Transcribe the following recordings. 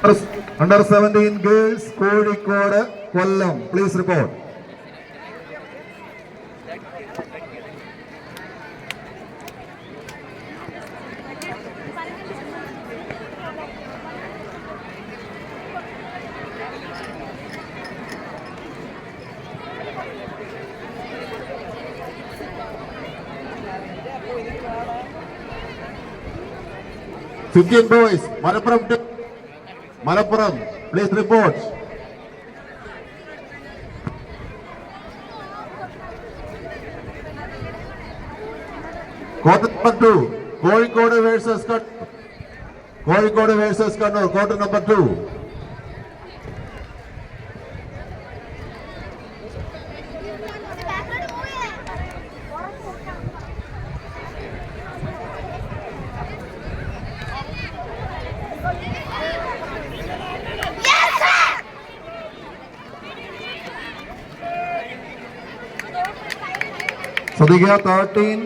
Under 17 girls, Kozhikode, Kollam. Please report. Fifteen boys, Malappuram, please report. Quarter number 2, Kozhikode versus Kannur, quarter number 2. ശ്രദ്ധിക്കുക, 13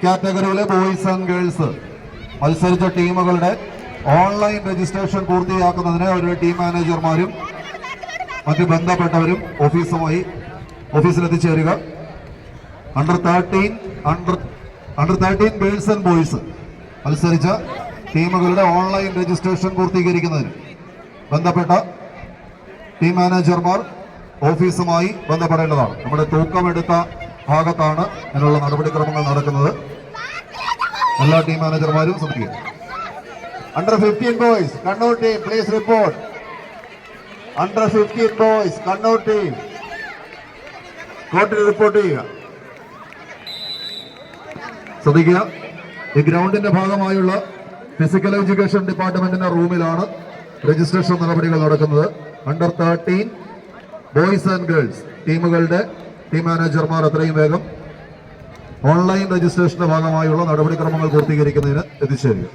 കാറ്റഗറിയിലെ boys and girls മത്സരിച്ച ടീമുകളുടെ online registration പൂർത്തിയാക്കുന്നതിന് അവരുടെ team മാനേജർമാരും മറ്റ് ബന്ധപ്പെട്ടവരും ഓഫീസിലെത്തിച്ചേരുക. Under 13 girls and boys മത്സരിച്ച ടീമുകളുടെ online registration പൂർത്തീകരിക്കുന്നതിന് ബന്ധപ്പെട്ട team മാനേജർമാർ ഓഫീസുമായി ബന്ധപ്പെടേണ്ടതാണ്. നമ്മുടെ തൂക്കമെടുത്ത ഭാഗത്താണ് ഇതിനുള്ള നടപടിക്രമങ്ങൾ നടക്കുന്നത്. എല്ലാ ടീം മാനേജർമാരും ശ്രദ്ധിക്കുക. Under 15 boys Kannur team please report. Under 15 boys Kannur team കോർട്ടിൽ റിപ്പോർട്ട് ചെയ്യുക. ശ്രദ്ധിക്കുക, ഈ ഗ്രൗണ്ടിന്റെ ഭാഗമായുള്ള ഫിസിക്കൽ എഡ്യൂക്കേഷൻ ഡിപ്പാർട്ട്മെന്റിന്റെ റൂമിലാണ് രജിസ്ട്രേഷൻ നടപടികൾ നടക്കുന്നത്. അണ്ടർ 13 ബോയ്സ് ആൻഡ് ഗേൾസ് ടീമുകളുടെ ടീം മാനേജർമാർ എത്രയും വേഗം ഓൺലൈൻ രജിസ്ട്രേഷന്റെ ഭാഗമായുള്ള നടപടിക്രമങ്ങൾ പൂർത്തീകരിക്കുന്നതിന് എത്തിച്ചേരുക.